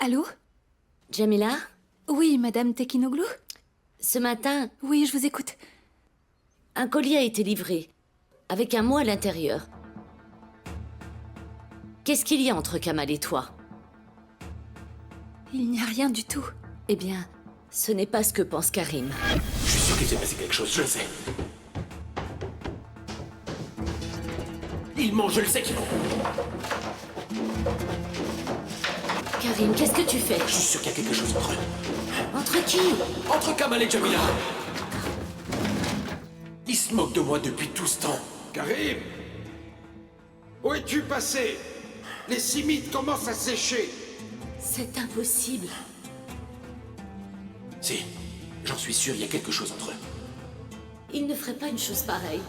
Allô? Jamila? Oui, Madame Tekinoglu? Ce matin, Oui, je vous écoute. un colis a été livré, avec un mot à l'intérieur. Qu'est-ce qu'il y a entre Kamal et toi? Il n'y a rien du tout. Eh bien, ce n'est pas ce que pense Karim. Je suis sûr qu'il s'est passé quelque chose, je le sais. Ils ment, je le sais qu'ils ment. Karim, qu'est-ce que tu fais? Je suis sûr qu'il y a quelque chose entre eux. Entre qui? Entre Kamal et Jamila. Ils se moquent de moi depuis tout ce temps. Karim! Où es-tu passé? Les simites commencent à sécher. C'est impossible. Si, j'en suis sûr, il y a quelque chose entre eux. Il ne ferait pas une chose pareille.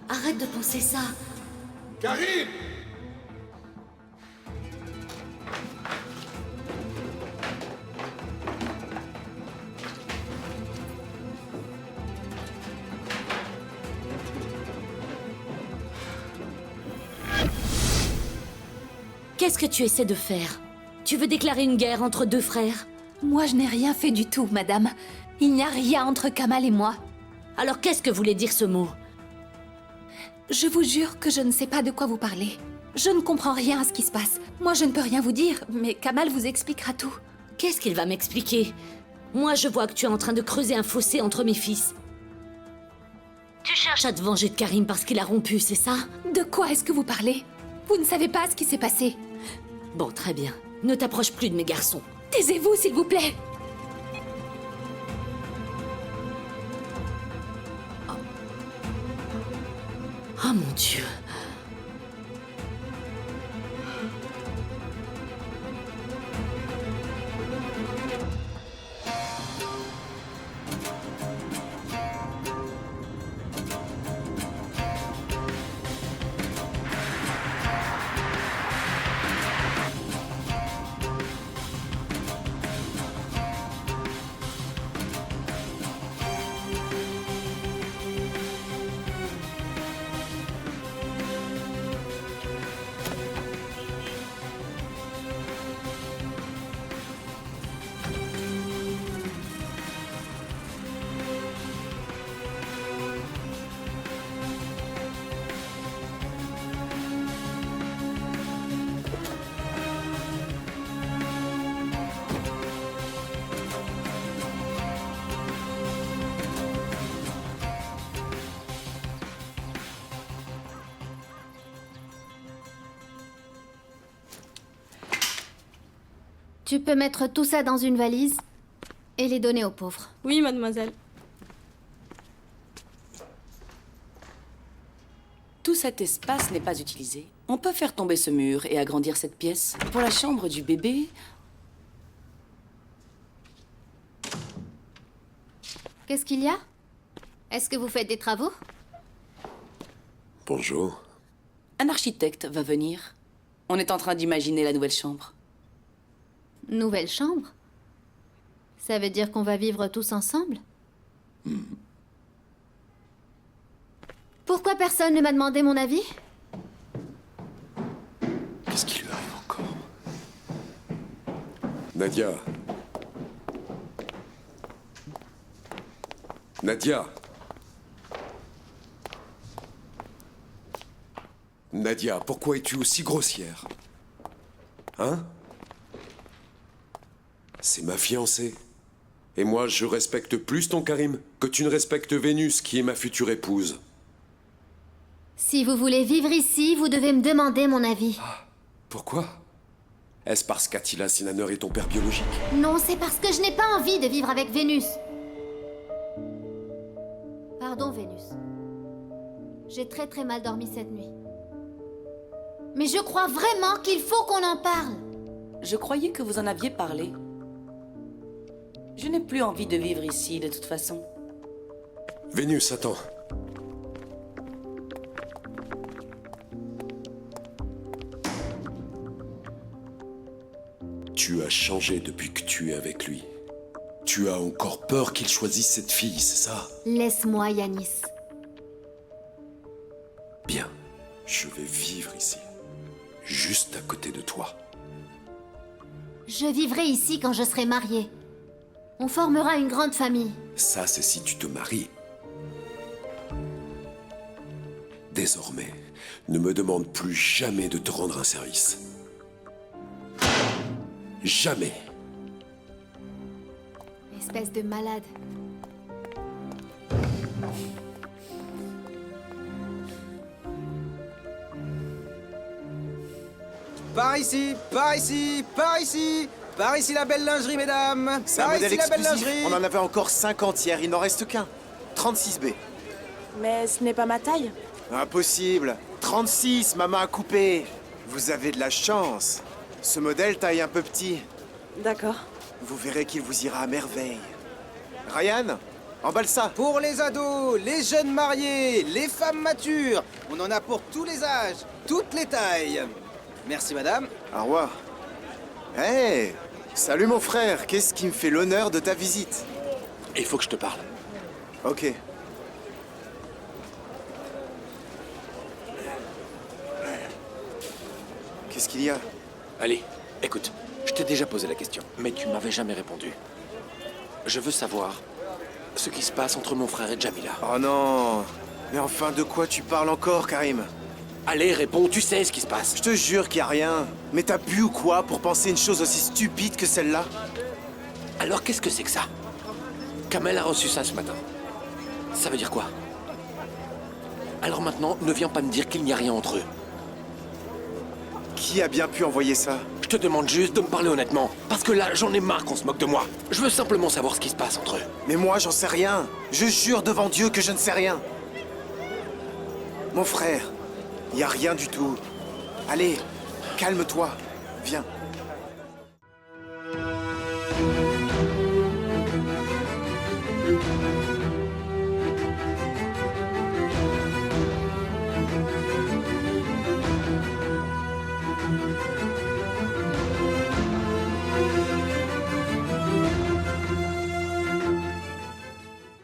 Arrête de penser ça. Karim! Qu'est-ce que tu essaies de faire? Tu veux déclarer une guerre entre deux frères? Moi, je n'ai rien fait du tout, Madame. Il n'y a rien entre Kamal et moi. Alors qu'est-ce que voulait dire ce mot? Je vous jure que je ne sais pas de quoi vous parlez. Je ne comprends rien à ce qui se passe. Moi, je ne peux rien vous dire, mais Kamal vous expliquera tout. Qu'est-ce qu'il va m'expliquer? Moi, je vois que tu es en train de creuser un fossé entre mes fils. Tu cherches à te venger de Karim parce qu'il a rompu, c'est ça? De quoi est-ce que vous parlez? Vous ne savez pas ce qui s'est passé. Bon, très bien. Ne t'approche plus de mes garçons. Taisez-vous, s'il vous plaît. Oh mon Dieu. Tu peux mettre tout ça dans une valise et les donner aux pauvres. Oui, mademoiselle. Tout cet espace n'est pas utilisé. On peut faire tomber ce mur et agrandir cette pièce. Pour la chambre du bébé, Qu'est-ce qu'il y a? Est-ce que vous faites des travaux? Bonjour. un architecte va venir. On est en train d'imaginer la nouvelle chambre. Nouvelle chambre? Ça veut dire qu'on va vivre tous ensemble? Pourquoi personne ne m'a demandé mon avis? Qu'est-ce qui lui arrive encore? Nadia. Nadia. Nadia, pourquoi es-tu aussi grossière? Hein? C'est ma fiancée. Et moi, je respecte plus ton Karim que tu ne respectes Vénus, qui est ma future épouse. Si vous voulez vivre ici, vous devez me demander mon avis. Pourquoi? Est-ce parce qu'Attila Sinaneur est ton père biologique? Non, c'est parce que je n'ai pas envie de vivre avec Vénus. Pardon, Vénus. J'ai très mal dormi cette nuit. Mais je crois vraiment qu'il faut qu'on en parle. Je croyais que vous en aviez parlé. Je n'ai plus envie de vivre ici, de toute façon. Vénus, attends. Tu as changé depuis que tu es avec lui. Tu as encore peur qu'il choisisse cette fille, c'est ça? Laisse-moi, Yanis. Bien, je vais vivre ici. Juste à côté de toi. Je vivrai ici quand je serai mariée. On formera une grande famille. Ça, c'est si tu te maries. Désormais, ne me demande plus jamais de te rendre un service. Jamais. Espèce de malade. Par ici, par ici, par ici. Par ici la belle lingerie, mesdames. C'est un Par modèle ici la belle exclusif. lingerie. On en avait encore 50 hier, il n'en reste qu'un. 36B. Mais ce n'est pas ma taille. Impossible. 36, maman a coupé. Vous avez de la chance. Ce modèle taille un peu petit. D'accord. Vous verrez qu'il vous ira à merveille. Ryan, emballe ça. Pour les ados, les jeunes mariés, les femmes matures. On en a pour tous les âges, toutes les tailles. Merci, madame. Au revoir. Hé, salut mon frère. Qu'est-ce qui me fait l'honneur de ta visite? Il faut que je te parle. Ok. Qu'est-ce qu'il y a? Allez, écoute, je t'ai déjà posé la question, mais tu m'avais jamais répondu. Je veux savoir ce qui se passe entre mon frère et Jamila. Oh non. Mais enfin, de quoi tu parles encore, Karim? Allez, réponds, tu sais ce qui se passe. Je te jure qu'il y a rien. Mais t'as bu ou quoi pour penser une chose aussi stupide que celle-là? Alors qu'est-ce que c'est que ça? Kamel a reçu ça ce matin. Ça veut dire quoi? Alors maintenant, ne viens pas me dire qu'il n'y a rien entre eux. Qui a bien pu envoyer ça? Je te demande juste de me parler honnêtement. Parce que là, j'en ai marre qu'on se moque de moi. Je veux simplement savoir ce qui se passe entre eux. Mais moi, j'en sais rien. Je jure devant Dieu que je ne sais rien. Mon frère, il y a rien du tout. Allez, calme-toi. Viens.